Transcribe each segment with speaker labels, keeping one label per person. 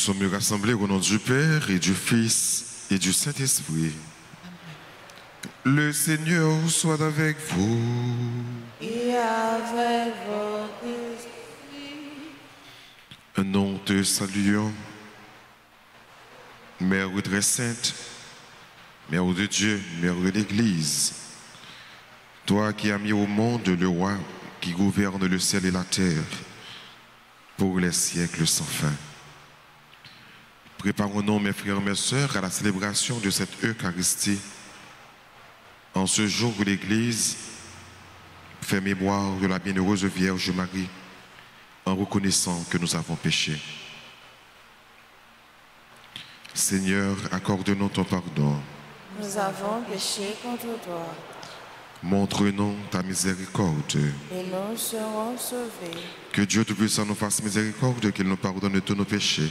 Speaker 1: sommes rassemblés au nom du Père et du Fils et du Saint-Esprit. Le Seigneur soit avec vous.
Speaker 2: Et avec votre esprit.
Speaker 1: Nous te saluons, Mère très sainte, Mère de Dieu, Mère de l'Église. Toi qui as mis au monde le roi qui gouverne le ciel et la terre pour les siècles sans fin. Préparons-nous, mes frères et mes sœurs, à la célébration de cette Eucharistie. En ce jour où l'Église fait mémoire de la bienheureuse Vierge Marie, en reconnaissant que nous avons péché. Seigneur, accorde-nous ton pardon.
Speaker 2: Nous avons péché contre toi.
Speaker 1: Montre-nous ta miséricorde.
Speaker 2: Et nous serons sauvés.
Speaker 1: Que Dieu Tout-Puissant nous fasse miséricorde, qu'il nous pardonne tous nos péchés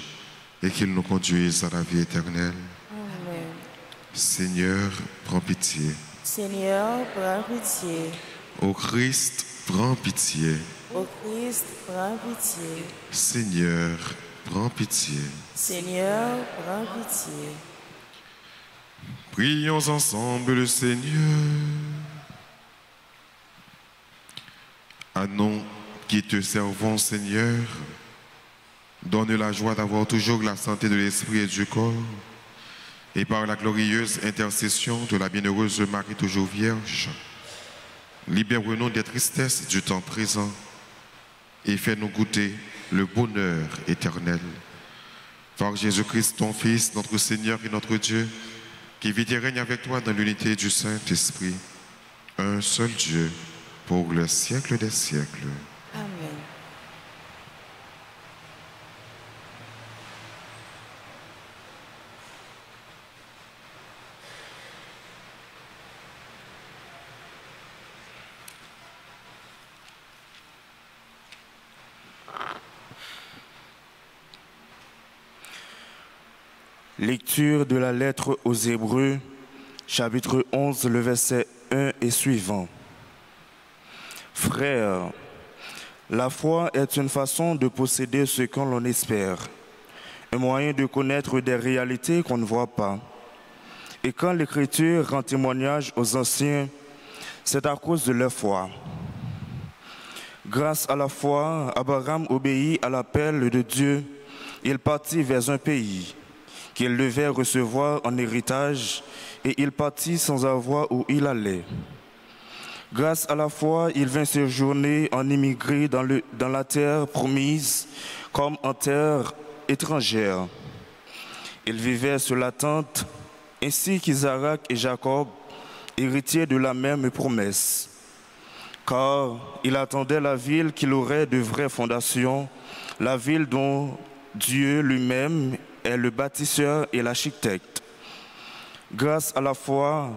Speaker 1: et qu'il nous conduise à la vie éternelle.
Speaker 2: Amen.
Speaker 1: Seigneur, prends pitié.
Speaker 2: Seigneur, prends pitié.
Speaker 1: Ô Christ, prends pitié.
Speaker 2: Ô Christ, prends pitié.
Speaker 1: Seigneur, prends pitié.
Speaker 2: Seigneur, prends pitié.
Speaker 1: Prions ensemble le Seigneur. À nous qui te servons, Seigneur, donne la joie d'avoir toujours la santé de l'esprit et du corps, et par la glorieuse intercession de la bienheureuse Marie toujours Vierge, libère-nous des tristesses du temps présent et fais-nous goûter le bonheur éternel. Par Jésus-Christ, ton Fils, notre Seigneur et notre Dieu, qui vit et règne avec toi dans l'unité du Saint-Esprit, un seul Dieu, pour le siècle des siècles.
Speaker 2: Amen.
Speaker 3: Lecture de la lettre aux Hébreux, chapitre 11, le verset 1 et suivant. Frères, la foi est une façon de posséder ce qu'on l'on espère, un moyen de connaître des réalités qu'on ne voit pas. Et quand l'Écriture rend témoignage aux anciens, c'est à cause de leur foi. Grâce à la foi, Abraham obéit à l'appel de Dieu. Il partit vers un pays qu'il devait recevoir en héritage, et il partit sans savoir où il allait. Grâce à la foi, il vint séjourner en immigré dans la terre promise comme en terre étrangère. Il vivait sur la tente, ainsi qu'Isaac et Jacob, héritiers de la même promesse. Car il attendait la ville qu'il aurait de vraies fondations, la ville dont Dieu lui-même est le bâtisseur et l'architecte. Grâce à la foi,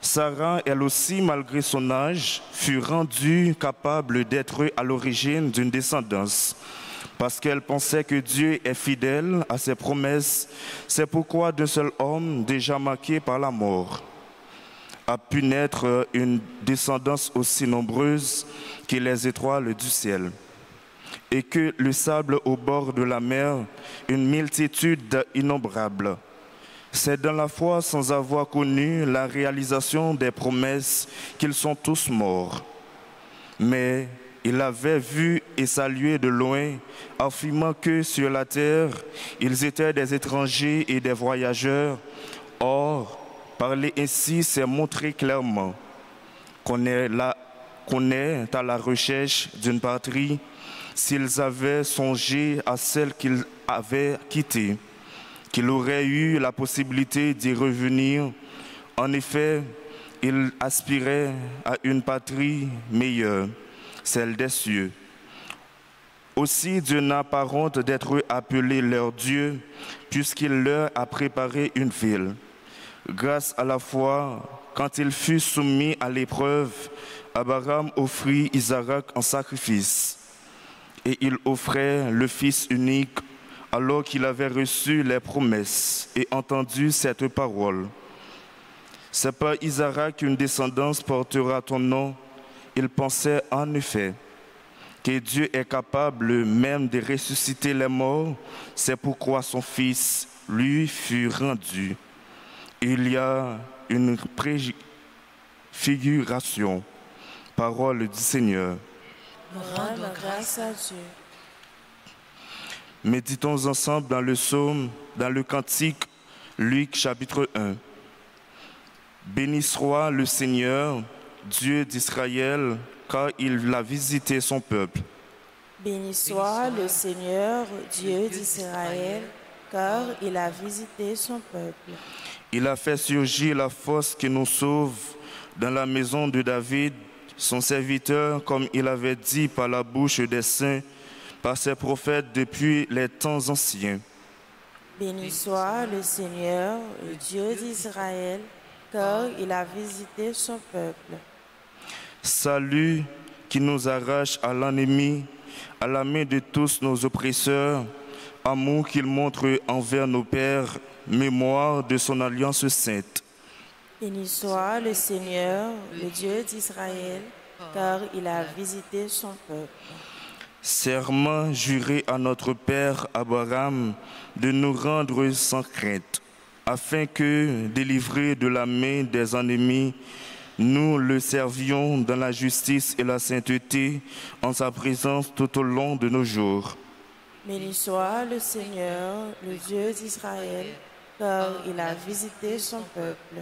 Speaker 3: Sarah, elle aussi, malgré son âge, fut rendue capable d'être à l'origine d'une descendance. Parce qu'elle pensait que Dieu est fidèle à ses promesses, c'est pourquoi d'un seul homme, déjà marqué par la mort, a pu naître une descendance aussi nombreuse que les étoiles du ciel, et que le sable au bord de la mer, une multitude innombrable. C'est dans la foi, sans avoir connu la réalisation des promesses, qu'ils sont tous morts. Mais il avait vu et salué de loin, affirmant que sur la terre, ils étaient des étrangers et des voyageurs. Or, parler ainsi, c'est montrer clairement qu'on est à la recherche d'une patrie, s'ils avaient songé à celle qu'ils avaient quittée, qu'il aurait eu la possibilité d'y revenir. En effet, ils aspiraient à une patrie meilleure, celle des cieux. Aussi, Dieu n'a pas honte d'être appelé leur Dieu, puisqu'il leur a préparé une ville. Grâce à la foi, quand il fut soumis à l'épreuve, Abraham offrit Isaac en sacrifice. Et il offrait le Fils unique alors qu'il avait reçu les promesses et entendu cette parole. C'est par Isaac qu'une descendance portera ton nom. Il pensait en effet que Dieu est capable même de ressusciter les morts, c'est pourquoi son Fils lui fut rendu. Il y a une préfiguration. Parole du Seigneur.
Speaker 2: Rendre grâce à Dieu.
Speaker 3: Méditons ensemble dans le psaume, dans le cantique, Luc chapitre 1. Béni soit le Seigneur, Dieu d'Israël, car il a visité son peuple.
Speaker 2: Béni soit le Seigneur, Dieu d'Israël, car il a visité son peuple.
Speaker 3: Il a fait surgir la force qui nous sauve dans la maison de David, son serviteur, comme il avait dit par la bouche des saints, par ses prophètes depuis les temps anciens.
Speaker 2: Béni soit le Seigneur, le Dieu d'Israël, car il a visité son peuple.
Speaker 3: Salut qui nous arrache à l'ennemi, à la main de tous nos oppresseurs, amour qu'il montre envers nos pères, mémoire de son alliance sainte.
Speaker 2: Béni soit le Seigneur, le Dieu d'Israël, car il a visité son peuple.
Speaker 3: Serment juré à notre Père Abraham de nous rendre sans crainte, afin que, délivrés de la main des ennemis, nous le servions dans la justice et la sainteté en sa présence tout au long de nos jours.
Speaker 2: Béni soit le Seigneur, le Dieu d'Israël, car il a visité son peuple.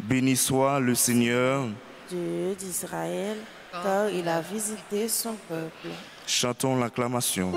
Speaker 3: Béni soit le Seigneur,
Speaker 2: Dieu d'Israël, car il a visité son peuple.
Speaker 3: chantons l'acclamation.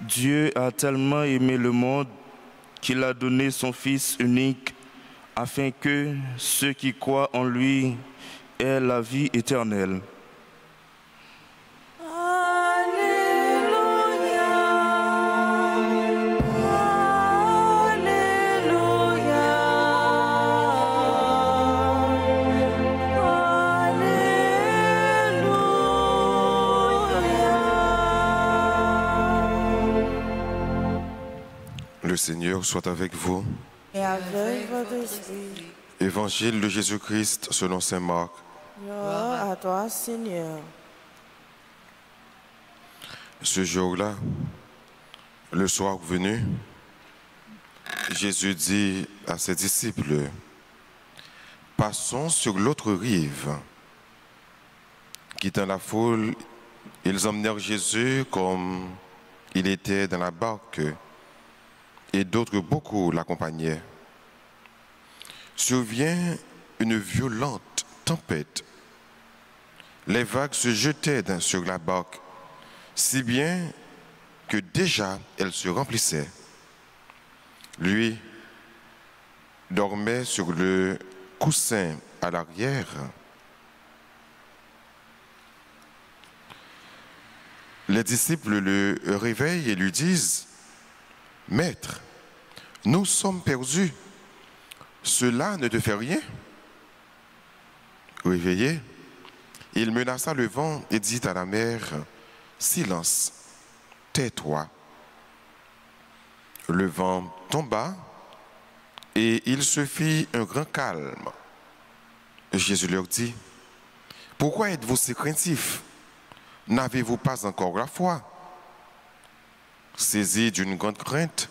Speaker 3: Dieu a tellement aimé le monde qu'il a donné son Fils unique, afin que ceux qui croient en lui aient la vie éternelle.
Speaker 1: Le Seigneur soit avec vous.
Speaker 2: Et avec votre esprit.
Speaker 1: Évangile de Jésus-Christ selon saint Marc.
Speaker 2: Gloire à toi, Seigneur.
Speaker 1: Ce jour-là, le soir venu, Jésus dit à ses disciples, « Passons sur l'autre rive. » Quittant la foule, ils emmenèrent Jésus comme il était dans la barque, et d'autres beaucoup l'accompagnaient. Survient une violente tempête. Les vagues se jetaient sur la barque, si bien que déjà elle se remplissait. Lui dormait sur le coussin à l'arrière. Les disciples le réveillent et lui disent, « Maître, nous sommes perdus. Cela ne te fait rien ?» Réveillé, il menaça le vent et dit à la mer, « Silence, tais-toi. » Le vent tomba et il se fit un grand calme. Jésus leur dit, « Pourquoi êtes-vous si craintifs? N'avez-vous pas encore la foi ?» Saisis d'une grande crainte,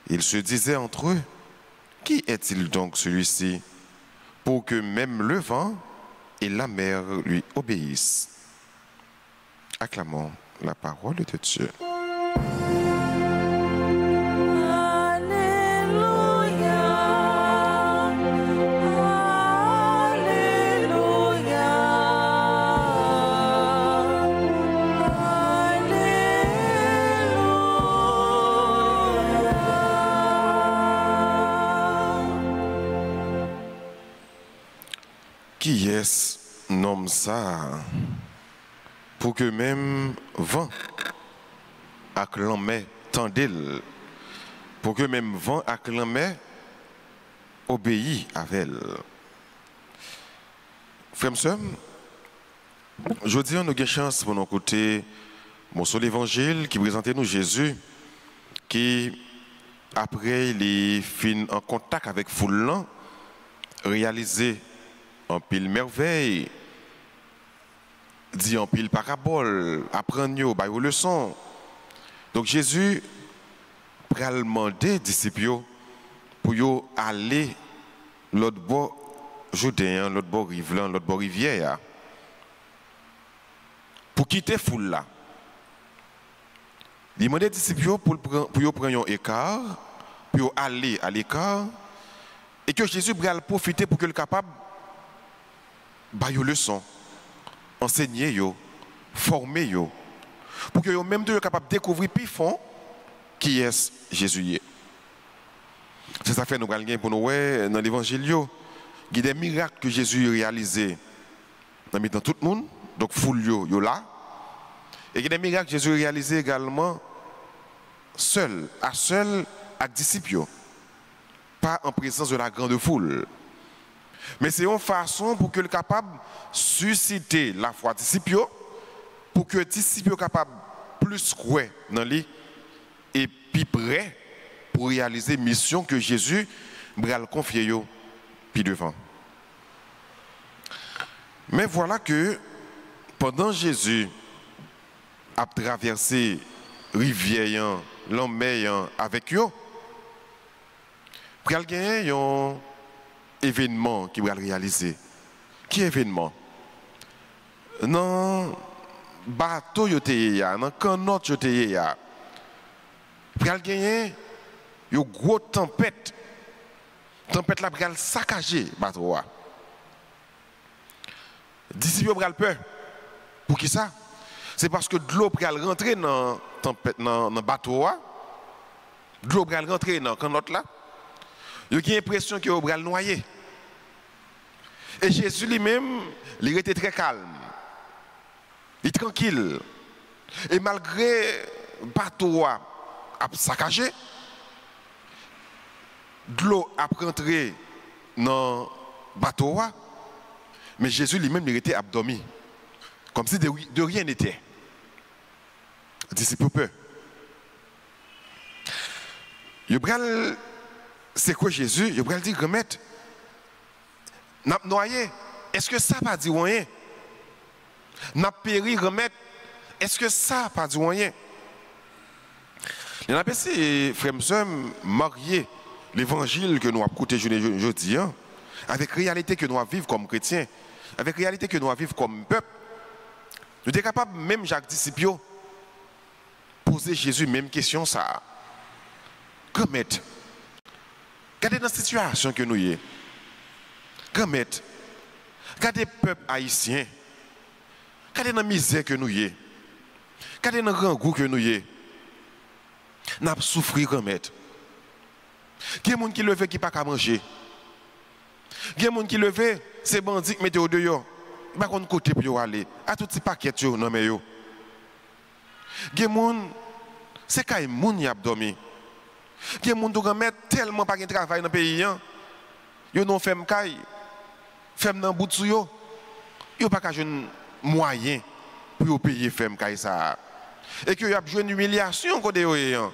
Speaker 1: ils se disaient entre eux, « Qui est-il donc celui-ci, pour que même le vent et la mer lui obéissent ?» Acclamons la parole de Dieu. Qui est-ce nomme ça pour que même vent acclamait tendil, pour que même vent acclamait obéit avec elle. Frères et sœurs, je dis, nous avons chance pour nous côté mon seul évangile qui présente nous Jésus, qui, après les fins en contact avec foule, réalisé en pile merveille, dit en pile parabole, apprendre aux leçons. Donc Jésus a demandé aux disciples pour aller l'autre bord Jourdain, l'autre bord Rivelan, l'autre bord rivière, pour quitter foule là. Il demandé aux disciples pour prendre un écart, pour aller à l'écart, et que Jésus va profiter pour qu'il soit capable de une leçon, enseigner, former, pour que même soient capables de découvrir plus fond qui est Jésus. C'est ça que nous allons pour nous dans l'évangile. Il y a des miracles que Jésus a réalisés dans tout le monde, donc foule là. Et il y a des miracles que Jésus a réalisés également seul avec disciples, pas en présence de la grande foule. Mais c'est une façon pour que le capable susciter la foi des disciples, pour que les disciples soient capables plus croire dans lui et puis prêts pour réaliser la mission que Jésus va confier puis devant. Mais voilà que pendant Jésus a traversé rivière, l'homme avec eux, il y a un événement qui va réaliser. Qui événement? Dans le bateau, dans le canot, il y a une grosse tempête. La tempête va saccager le bateau. Les disciples ont peur. Pour qui ça? C'est parce que de l'eau va rentrer dans le bateau. De l'eau va rentrer dans le canot là. Il y a l'impression qu'il va noyer. Et Jésus lui-même, il était très calme. Il est tranquille. Et malgré le bateau a saccagé, de l'eau a rentré dans le bateau, mais Jésus lui-même, il était abdomi. Comme si de rien n'était. Les disciples ont peur. C'est quoi Jésus? Il va dire, remettre, n'a noyé. Est-ce que ça pas dit rien? N'a péri, remettre. Est-ce que ça pas dit rien? Il y a ces frères et sœurs mariés l'évangile que nous avons écouté aujourd'hui, avec la réalité que nous avons vivre comme chrétiens, avec la réalité que nous avons vivre comme peuple. Nous sommes capables, même Jacques disciple, poser Jésus même question ça. Comment? Regardez dans la situation que nous y sommes. Comment? Regardez le peuple haïtien. Regardez dans la misère que nous y sommes. Regardez dans le grand goût que nous y sommes. Nous avons souffert comment? Il y a des gens qui lèvent qui ne peuvent pas manger. Il y a des gens qui lèvent, c'est bandits qui mettent au dehors. Ils ne peuvent pas côté pour aller. À tous ces paquets, non mais yo. Il y a des gens, c'est quand même gens qui ont dormi. Il y a des gens qui ont tellement pas de travail dans le pays. Ils n'ont pas fait dans le bout de sou. Ils n'ont pas de moyens pour payer femme kay ça. Et que y a besoin d'humiliation côté yo.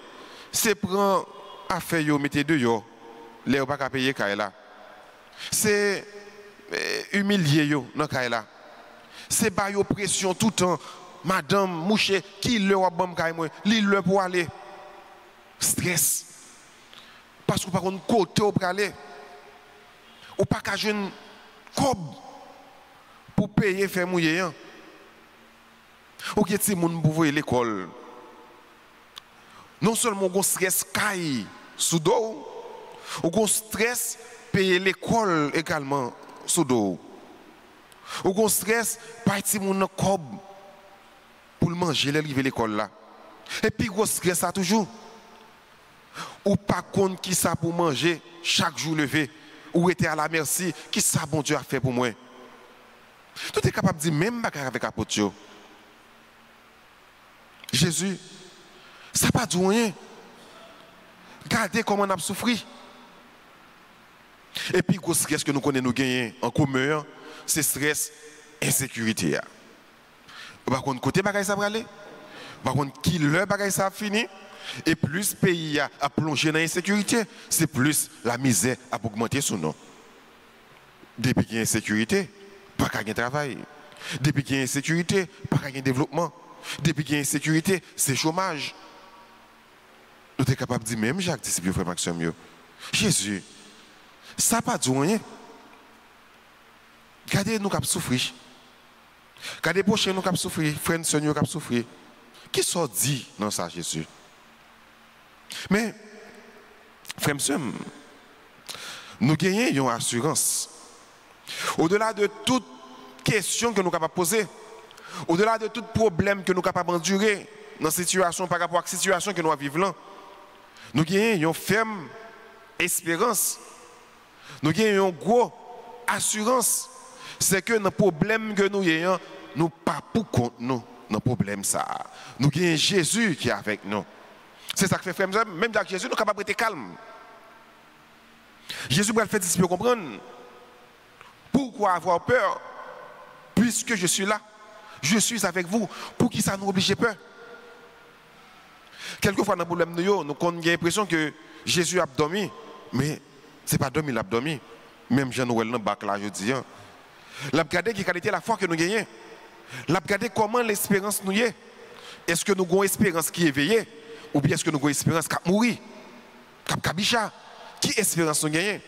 Speaker 1: C'est prendre affaire yo mettez de yo. Les pas ka payer kay là. C'est humilier yo dans kay là. C'est ba yo pression tout le temps. Madame mouché qui le wa bam kay moi, li le pour aller. Stress. Parce que par contre côté pour aller. Ou pas ka jeune cob pour payer faire mouiller. Ou que ti moun pour voir l'école. Non seulement on stress caille sous dos, ou on stress payer l'école également sous dos. Ou on stress partir moun cob pour manger l'arrivée l'école là. Et puis gros stress ça toujours. Ou pas compte qui ça pour manger chaque jour levé, ou était à la merci, qui ça bon Dieu a fait pour moi. Tout est capable de dire même bagarre avec apôtre. Jésus, ça n'a pas dit rien. Regardez comment on a souffert. Et puis, le stress que nous connaissons nous gagner en commun, c'est stress, insécurité. Par contre, côté bagaille ça va aller. Par contre, qui le bagaille ça a fini. Et plus le pays a plongé dans l'insécurité, c'est plus la misère a augmenté sous nous. Depuis qu'il y a insécurité, pas qu'il y a travail. Depuis qu'il y a insécurité, pas qu'il y a développement. Depuis qu'il y a insécurité, c'est chômage. Nous sommes capables de dire, même Jacques, disciple frère Maxime, Jésus, ça n'a pas dit rien. Regardez nous qui souffrir. Regardez les prochains nous qui souffrir, frères et sœurs qui souffrir. Qui sont dit dans ça, Jésus? Mais, frères et sœurs, nous gagnons une assurance. Au-delà de toute question que nous sommes capables de poser, au-delà de tout problème que nous sommes capables d'endurer dans la situation par rapport à la situation que nous vivons là, nous gagnons une ferme espérance. Nous gagnons une grosse assurance. C'est que nos problèmes que nous ayons, nous pas pour compte nous, nos problèmes ça. Nous gagnons Jésus qui est avec nous. C'est ça que fait frère, même avec Jésus, nous sommes capables d'être calmes. Jésus va le faire disciples comprendre. Pourquoi avoir peur? Puisque je suis là, je suis avec vous. Pour qui ça nous oblige peur? Quelquefois dans le problème nous avons l'impression que Jésus a dormi, mais ce n'est pas dormi, il a dormi. Même Jean-Noël dans le bac là, je dis. Il a regardé qui qualité la foi que nous gagnons. Il a regardé comment l'espérance nous est. Est-ce que nous avons une espérance qui est éveillée ou bien est-ce que nous avons une espérance qui a mouru, qui a kabicha? Qui espérance nous gagnons?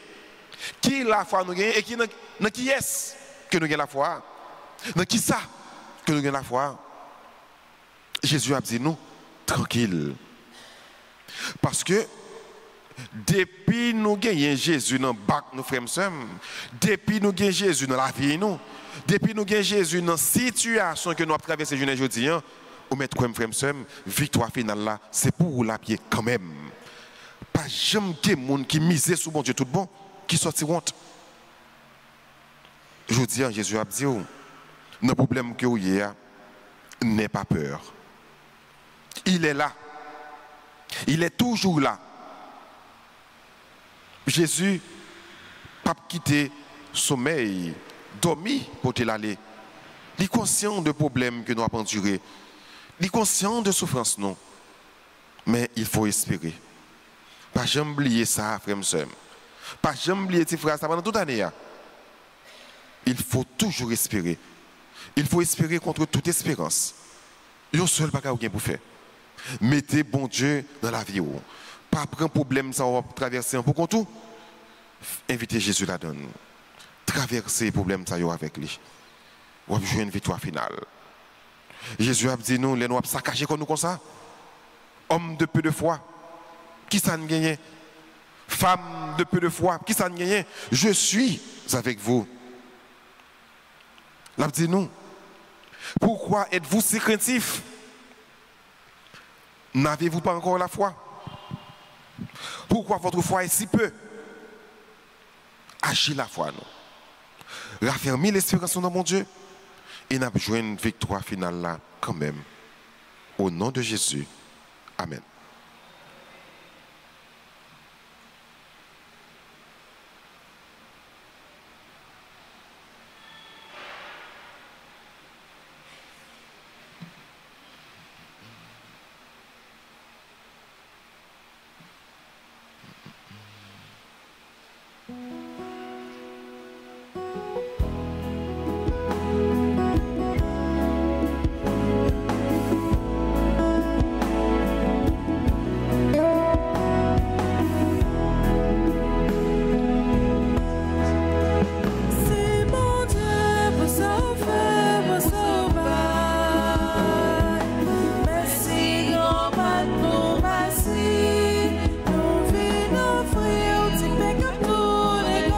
Speaker 1: Qui la foi nous gagnons et qui est-ce que nous gagnons la foi? Dans qui ça que nous gagnons la foi? Jésus a dit nous, tranquille. Parce que depuis nous gagnons Jésus dans le bac, nous frères et sœurs, depuis nous gagnons Jésus dans la vie, nous, depuis nous gagnons Jésus dans la situation que nous avons traversée aujourd'hui, au mettre frères et sœurs, victoire finale là, c'est pour la pied quand même. Pas jamais quelqu'un qui mise sur bon Dieu tout bon, qui sortit honte. Je dis, Jésus a dit, le problème que vous avez, n'est pas peur. Il est là. Il est toujours là. Jésus n'a pas quitté sommeil, dormi pour te l'aller. Il est conscient de problèmes que nous avons endurés. Il est conscient de souffrances, non. Mais il faut espérer. Pas jamais oublier ça, frère et sœur. Pas jamais oublier tes frères, ça pendant toute l'année. Il faut toujours espérer. Il faut espérer contre toute espérance. Il y a un seul bagage pour faire. Mettez bon Dieu dans la vie. Pas prendre problème, ça va traverser un peu comme tout. Invitez Jésus là-dedans. Traverser les problèmes ça avec lui. On va jouer une victoire finale. Jésus a dit nous, les noirs saccager comme nous comme ça. Homme de peu de foi, qui ça ne gagne? Femme de peu de foi, qui ça ne gagne? Je suis avec vous. Il a dit nous. Pourquoi êtes-vous si craintifs? N'avez-vous pas encore la foi? Pourquoi votre foi est si peu? Agis la foi, non? Raffermis l'espérance dans mon Dieu et n'a pas joué une victoire finale là quand même. Au nom de Jésus. Amen.
Speaker 4: Nous vivons frio, tu fais que tout.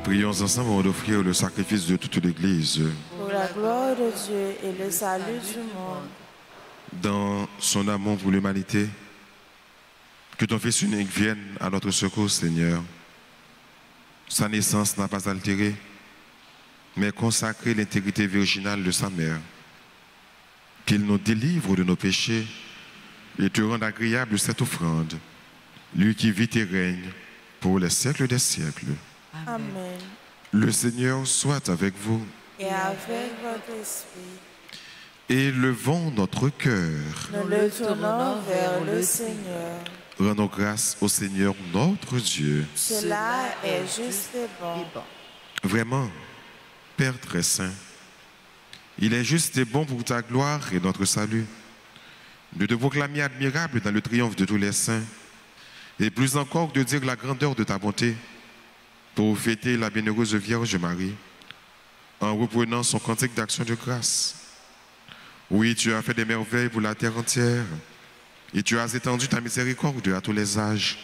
Speaker 1: Prions ensemble avant d'offrir le sacrifice de toute l'Église.
Speaker 2: Pour la gloire de Dieu et le salut du monde.
Speaker 1: Dans son amour pour l'humanité, que ton Fils unique vienne à notre secours, Seigneur. Sa naissance n'a pas altéré, mais consacré l'intégrité virginale de sa mère. Qu'il nous délivre de nos péchés et te rende agréable cette offrande, lui qui vit et règne pour les siècles des siècles.
Speaker 2: Amen.
Speaker 1: Le Seigneur soit avec vous.
Speaker 2: Et avec votre esprit.
Speaker 1: Élevons notre cœur.
Speaker 2: Nous le tournons vers le Seigneur.
Speaker 1: Rendons grâce au Seigneur notre Dieu.
Speaker 2: Cela est juste et bon.
Speaker 1: Vraiment, Père très saint, il est juste et bon pour ta gloire et notre salut de te proclamer admirable dans le triomphe de tous les saints, et plus encore de dire la grandeur de ta bonté pour fêter la bienheureuse Vierge Marie en reprenant son cantique d'action de grâce. Oui, tu as fait des merveilles pour la terre entière et tu as étendu ta miséricorde à tous les âges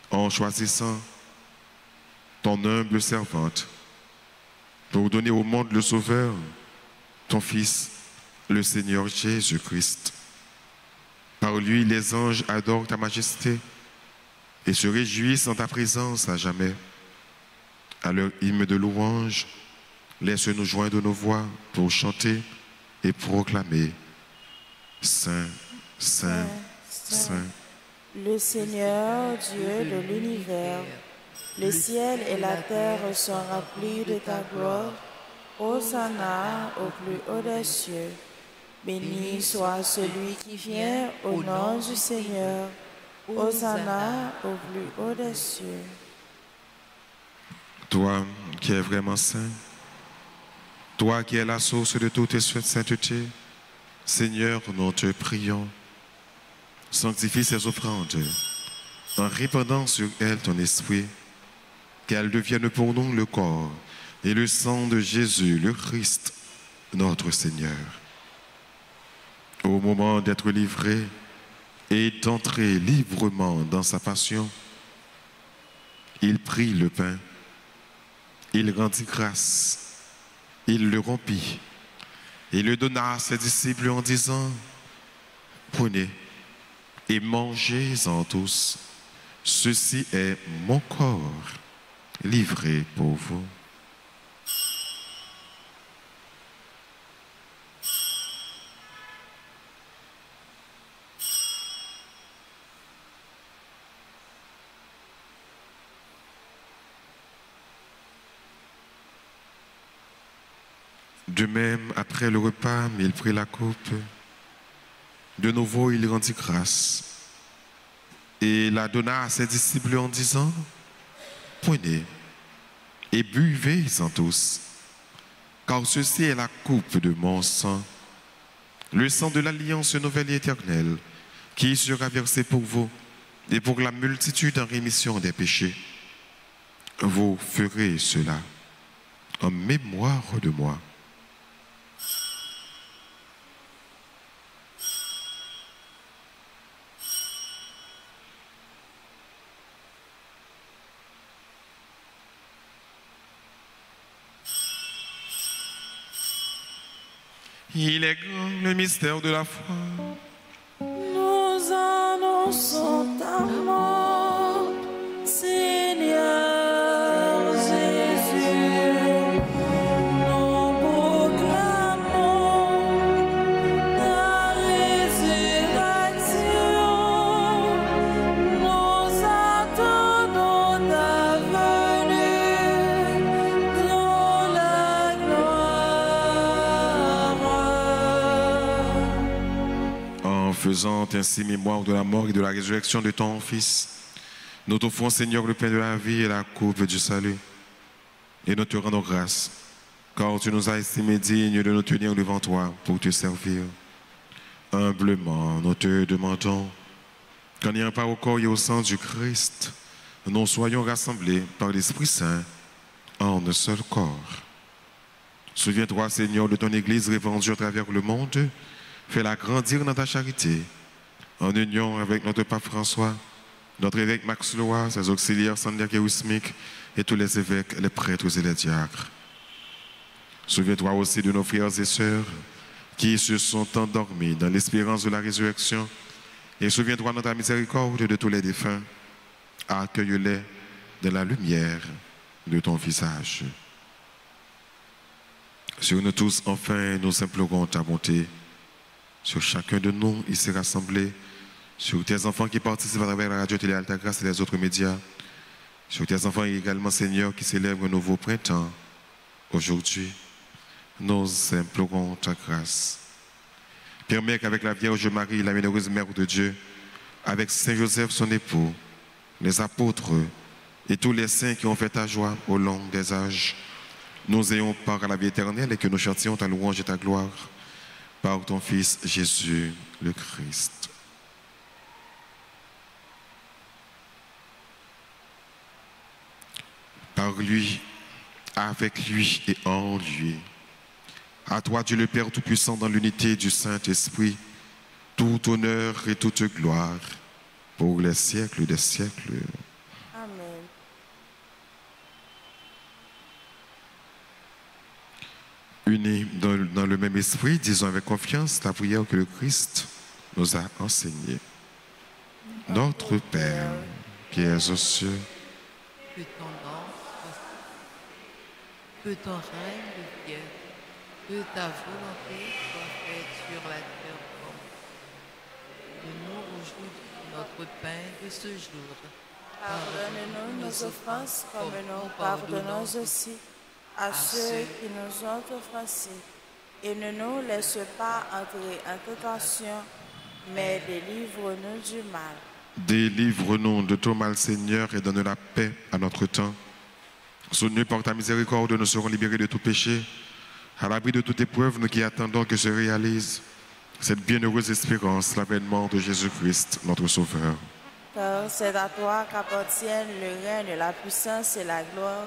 Speaker 1: en choisissant ton humble servante pour donner au monde le Sauveur, ton Fils, le Seigneur Jésus-Christ. Par lui, les anges adorent ta majesté et se réjouissent en ta présence à jamais. À leur hymne de louange, laisse-nous joindre nos voix pour chanter et proclamer Saint, Saint, Saint.
Speaker 2: Le Seigneur, Dieu de l'univers, le ciel et la terre sont remplis de ta gloire. Hosanna au plus haut des cieux. Béni soit celui qui vient au nom du Seigneur. Hosanna au plus haut des cieux.
Speaker 1: Toi qui es vraiment saint, toi qui es la source de toute sainteté, Seigneur, nous te prions. Sanctifie ces offrandes en répandant sur elles ton esprit, qu'elles deviennent pour nous le corps et le sang de Jésus, le Christ, notre Seigneur. Au moment d'être livré et d'entrer librement dans sa passion, il prit le pain, il rendit grâce, il le rompit et le donna à ses disciples en disant, « Prenez et mangez-en tous, ceci est mon corps livré pour vous. » De même, après le repas, il prit la coupe. De nouveau, il rendit grâce et la donna à ses disciples en disant, « Prenez et buvez-en tous, car ceci est la coupe de mon sang, le sang de l'alliance nouvelle et éternelle, qui sera versé pour vous et pour la multitude en rémission des péchés. Vous ferez cela en mémoire de moi. » Il est grand le mystère de la foi.
Speaker 2: Nous annonçons ta mort, Seigneur Jésus. Nous proclamons ta résurrection. Nous attendons ta venue dans la gloire.
Speaker 1: En faisant ainsi mémoire de la mort et de la résurrection de ton Fils, nous t'offrons, Seigneur, le pain de la vie et la coupe du salut. Et nous te rendons grâce, car tu nous as estimés dignes de nous tenir devant toi pour te servir. Humblement, nous te demandons qu'en ayant part au corps et au sang du Christ, nous soyons rassemblés par l'Esprit Saint en un seul corps. Souviens-toi, Seigneur, de ton Église répandue à travers le monde. Fais-la grandir dans ta charité, en union avec notre pape François, notre évêque Max Loa, ses auxiliaires Sandria Kéousmik et tous les évêques, les prêtres et les diacres. Souviens-toi aussi de nos frères et sœurs qui se sont endormis dans l'espérance de la résurrection. Et souviens-toi de ta miséricorde de tous les défunts. Accueille-les dans la lumière de ton visage. Sur nous tous, enfin, nous implorons ta bonté. Sur chacun de nous ici rassemblés, sur tes enfants qui participent à travers la radio Télé Alta Grâce et les autres médias, sur tes enfants également, Seigneur, qui célèbrent un nouveau printemps. Aujourd'hui, nous implorons ta grâce. Permets qu'avec la Vierge Marie, la bienheureuse Mère de Dieu, avec Saint Joseph, son époux, les apôtres et tous les saints qui ont fait ta joie au long des âges, nous ayons part à la vie éternelle et que nous chantions ta louange et ta gloire par ton Fils Jésus le Christ. Par lui, avec lui et en lui. À toi, Dieu le Père Tout-Puissant, dans l'unité du Saint-Esprit, tout honneur et toute gloire pour les siècles des siècles.
Speaker 2: Amen.
Speaker 1: Unis dans le même esprit, disons avec confiance la prière que le Christ nous a enseignée. Notre Père, qui es aux cieux,
Speaker 4: que ton nom soit saint, que ton règne vienne, que ta volonté soit faite sur la terre comme donne-nous aujourd'hui notre pain de ce jour.
Speaker 2: Pardonne-nous nos offenses comme nous pardonnons aussi à ceux qui nous ont offensés. Et ne nous laisse pas entrer en tentation, mais délivre-nous du mal.
Speaker 1: délivre-nous de tout mal, Seigneur, et donne la paix à notre temps. Soutenus par ta miséricorde, nous serons libérés de tout péché. À l'abri de toute épreuve, nous qui attendons que se réalise cette bienheureuse espérance, l'avènement de Jésus-Christ, notre Sauveur.
Speaker 2: Car c'est à toi qu'appartiennent le règne, la puissance et la gloire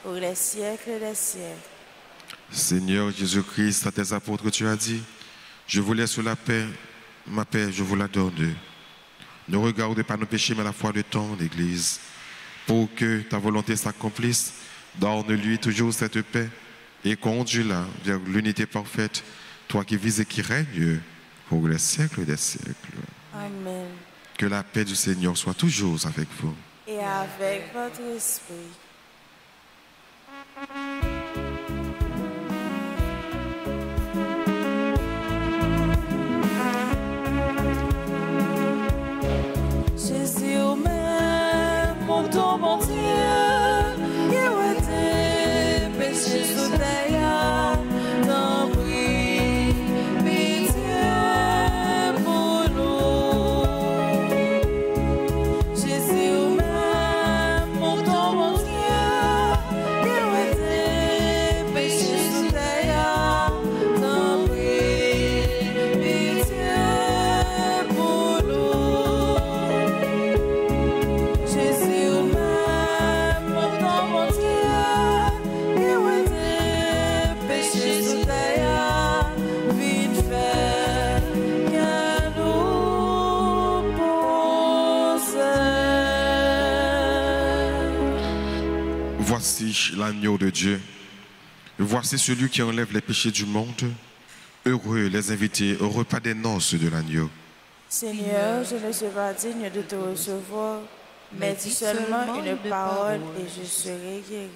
Speaker 2: pour les siècles des siècles.
Speaker 1: Seigneur Jésus-Christ, à tes apôtres, tu as dit, je vous laisse la paix, ma paix, je vous la donne. Ne regarde pas nos péchés, mais la foi de ton Église. Pour que ta volonté s'accomplisse, donne-lui toujours cette paix et conduis-la vers l'unité parfaite, toi qui vis et qui règnes pour les siècles des siècles.
Speaker 2: Amen.
Speaker 1: Que la paix du Seigneur soit toujours avec vous.
Speaker 2: Et avec votre esprit. Jésus, au même, pour ton bon Dieu, qui a été péché sous terre, t'en prie, pitié pour nous. Jésus, au même, pour ton bon Dieu, qui a été péché sous terre, t'en prie, pitié pour nous. Jésus, au même, pour ton bon Dieu, qui a été péché sous terre, vite fait que nous possède.
Speaker 1: Voici l'agneau de Dieu. Voici celui qui enlève les péchés du monde. Heureux les invités au repas des noces de l'agneau.
Speaker 2: Seigneur, je ne suis pas digne de te recevoir, mais dis seulement une parole et je serai guéri.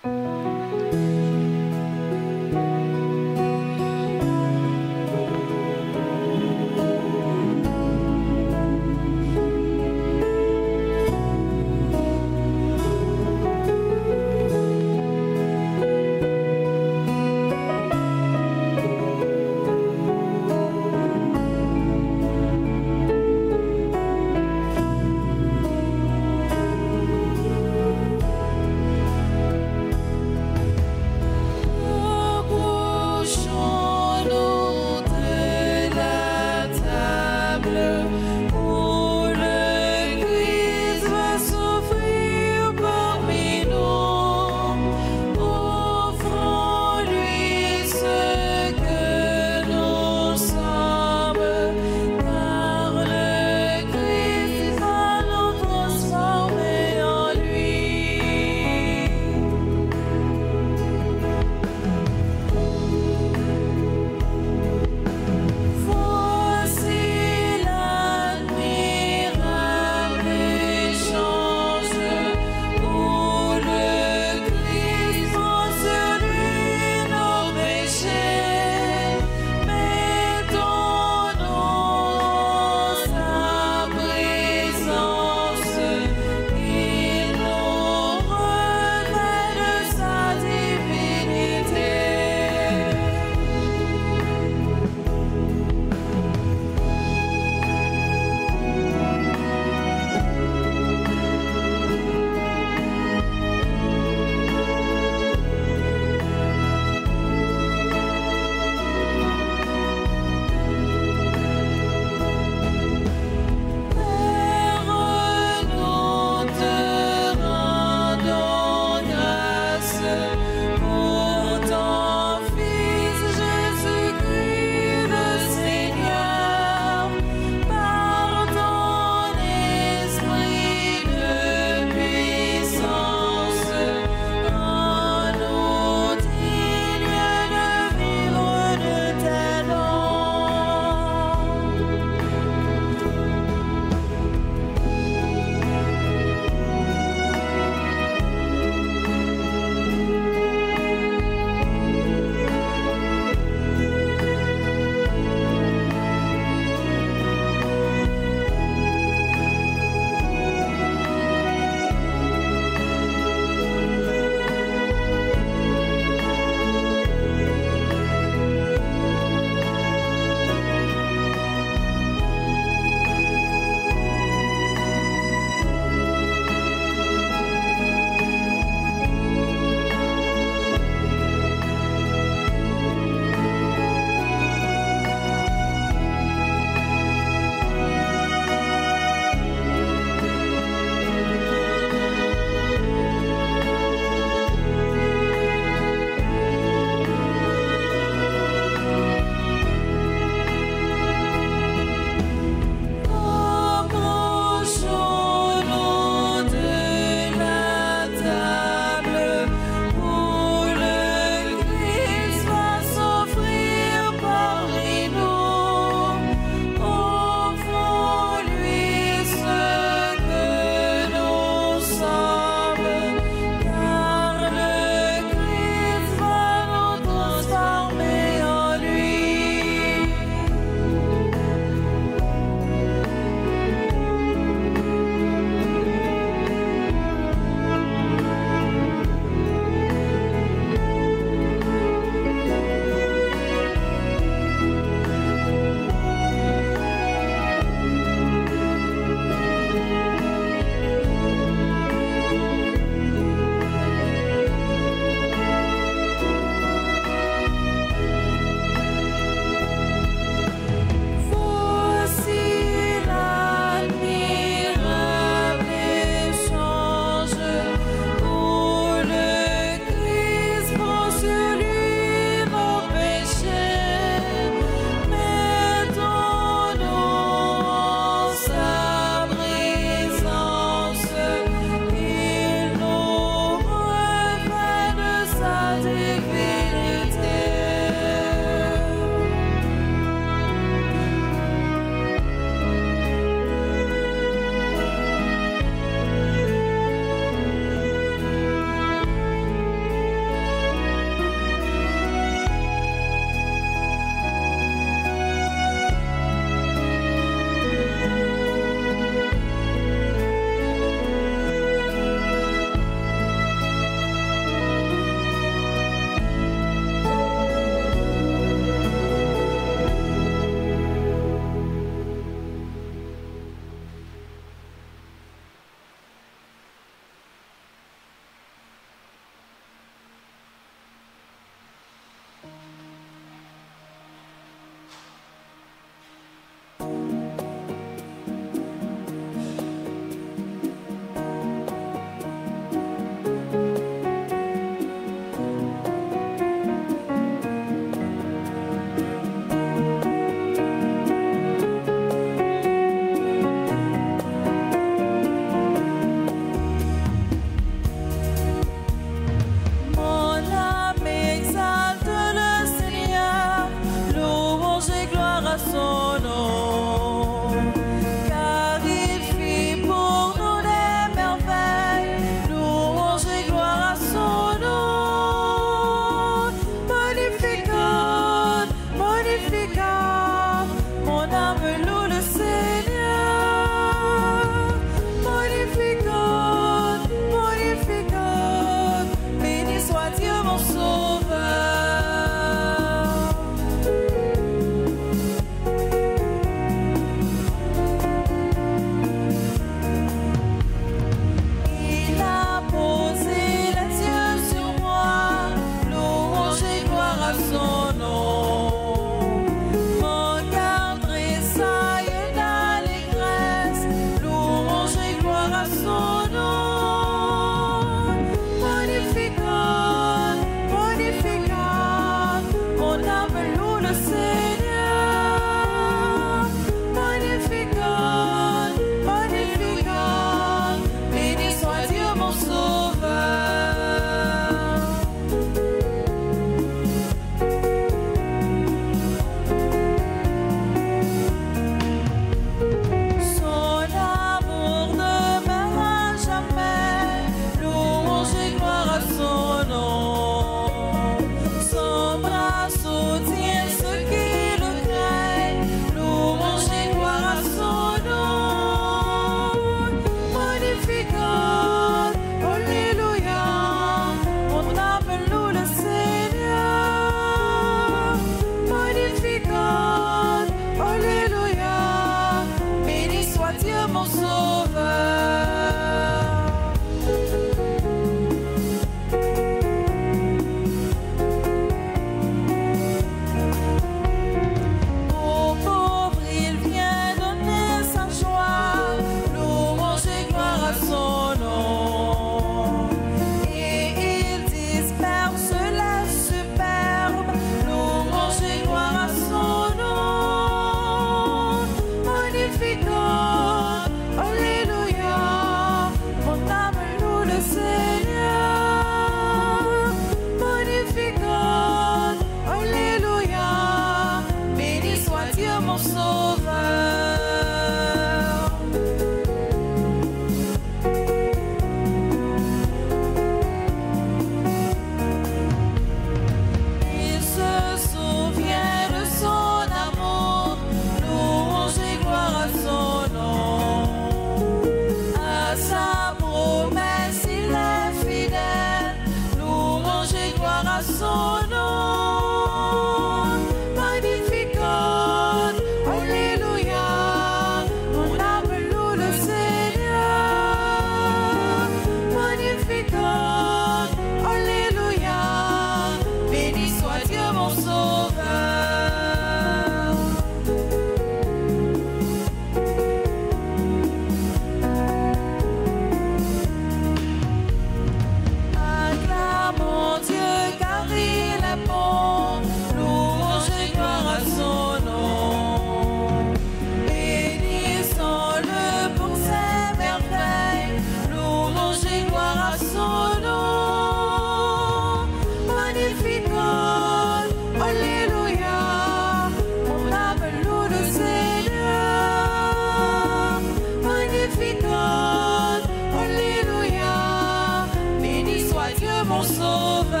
Speaker 2: mon sauveur.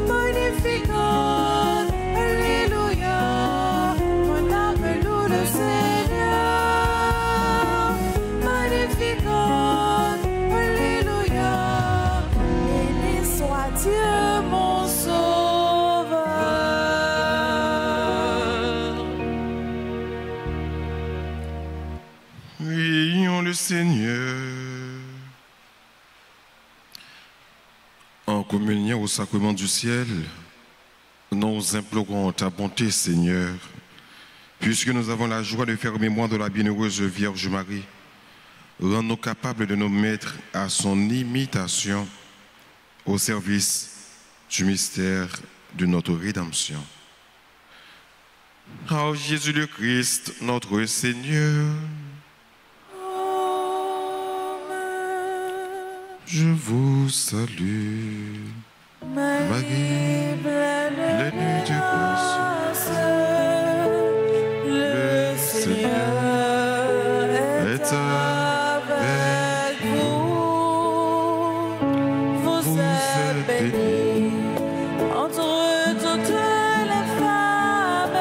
Speaker 2: Magnificat, alléluia, mon âme loue le Seigneur. Magnificat, alléluia, béni soit Dieu mon sauveur.
Speaker 1: Prions le Seigneur. En communion au sacrement du ciel, nous implorons ta bonté, Seigneur, puisque nous avons la joie de faire mémoire de la bienheureuse Vierge Marie. Rends-nous capables de nous mettre à son imitation au service du mystère de notre rédemption. Ô Jésus le Christ, notre Seigneur, je vous salue, Marie, pleine de grâce, le Seigneur est avec vous.
Speaker 2: Vous êtes bénie entre toutes les femmes,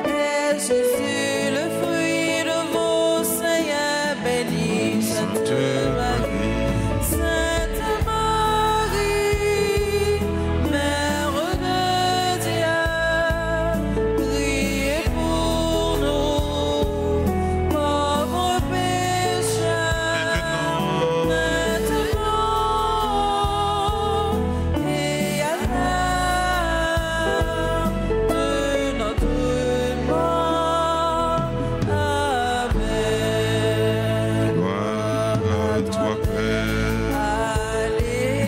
Speaker 2: et Jésus, le fruit de vos seins, est béni. Sainte Marie, Sainte Marie, Mère de Dieu, priez pour nous, pauvres pécheurs, maintenant et à l'heure de notre mort. Amen.
Speaker 1: Gloire à toi, Père,
Speaker 2: Alléluia.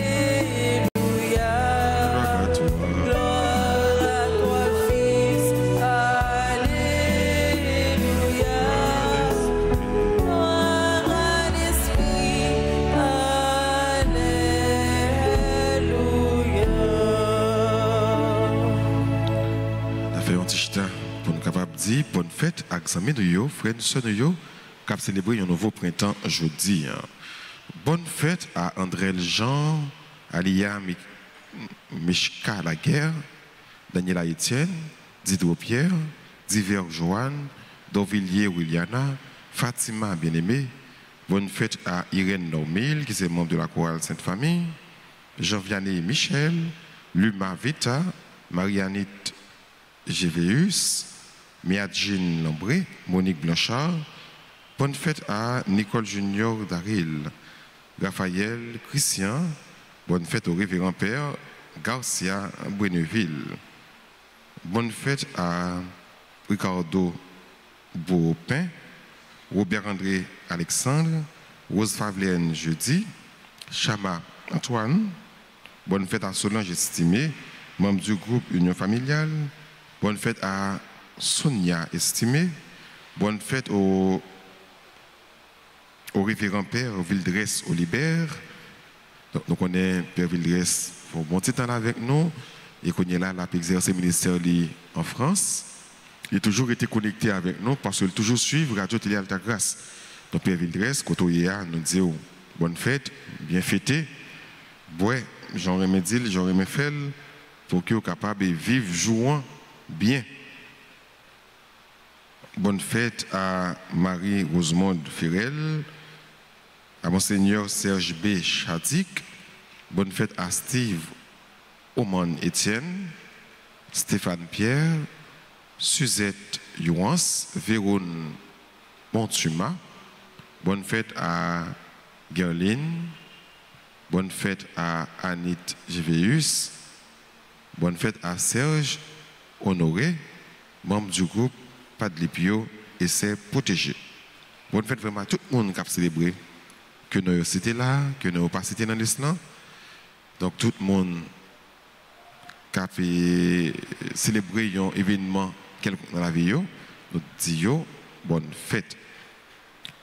Speaker 1: gloire à toi.
Speaker 2: Gloire à toi, Fils. Alléluia. Gloire à l'Esprit. Alléluia.
Speaker 1: Ça fait un petit temps pour nous capables de dire bonne fête à Xamé de yo, frère et sœur de yo, qui a célébré un nouveau printemps jeudi. Bonne fête à André Jean, Alia Mishka Laguerre, Daniela Etienne, Dido Pierre, Diver Joanne, Dovillier Williana, Fatima Bien-Aimé. Bonne fête à Irène Normil, qui est membre de la chorale Sainte-Famille, Jean-Vianney Michel, Luma Vita, Marianite Gévéus, Miadjine Lambré, Monique Blanchard. Bonne fête à Nicole Junior Daril, Raphaël Christian. Bonne fête au révérend père Garcia Bueneville. Bonne fête à Ricardo Beaupin, Robert-André Alexandre, Rose Favelaine Jeudi, Chama Antoine. Bonne fête à Solange Estimé, membre du groupe Union Familiale. Bonne fête à Sonia Estimé. Bonne fête au révérend père Vildresse Olibert. Donc, nous connaissons Père Vildresse pour bon petit temps là avec nous et qu'on est là, pour exercer le ministère en France. Il a toujours été connecté avec nous parce qu'il toujours suivre Radio Télé Alta Grâce. Donc Père Vildresse, quand on nous dit bonne fête, bien fêté. Ouais, j'aurais aimé dire, j'aurais aimé faire pour qu'il soit capable de vivre jouant bien. Bonne fête à Marie-Rosemonde Ferrel, à Monseigneur Serge B. Chadik. Bonne fête à Steve Oman Etienne, Stéphane Pierre, Suzette Youans, Vérone Montuma. Bonne fête à Gerline. Bonne fête à Anit Gévéus. Bonne fête à Serge Honoré, membre du groupe Padlipio et ses protégés. Bonne fête vraiment à tout le monde qui a célébré, que nous avons cité là, que nous n'avons pas cité dans l'islam. Donc tout le monde qui a célébré un événement quelconque dans la vie, nous disons bonne fête.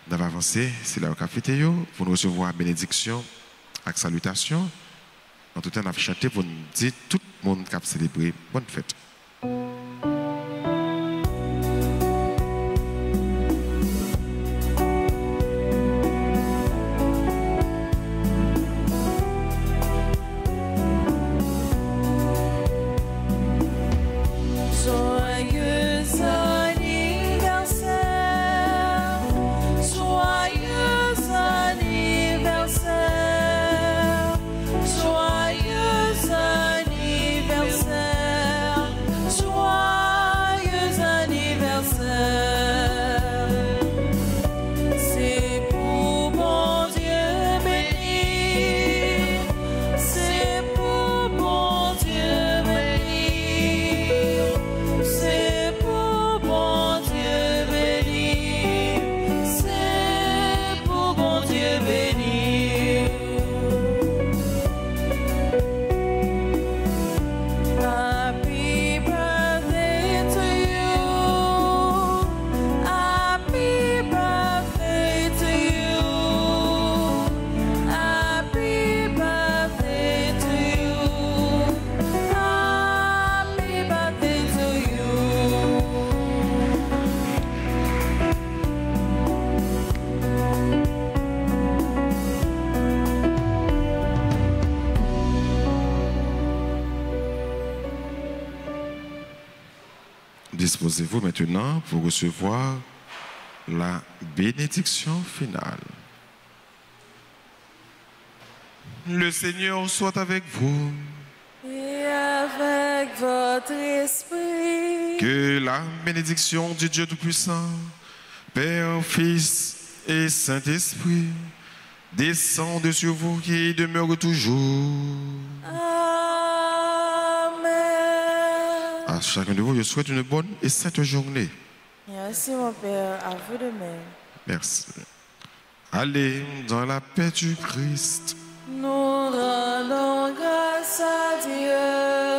Speaker 1: Nous avons avancé, c'est là où nous avons fêté pour nous recevoir bénédiction et salutation. En tout temps, nous avons chanté pour nous dire tout le monde qui a célébré bonne fête. Disposez-vous maintenant pour recevoir la bénédiction finale. Le Seigneur soit avec vous.
Speaker 2: Et avec votre esprit.
Speaker 1: Que la bénédiction du Dieu Tout-Puissant, Père, Fils et Saint-Esprit, descende sur vous et demeure toujours.
Speaker 2: Amen.
Speaker 1: À chacun de vous, je souhaite une bonne et sainte journée.
Speaker 2: Merci mon Père, à vous de même.
Speaker 1: Merci. Allez dans la paix du Christ.
Speaker 2: Nous rendons grâce à Dieu.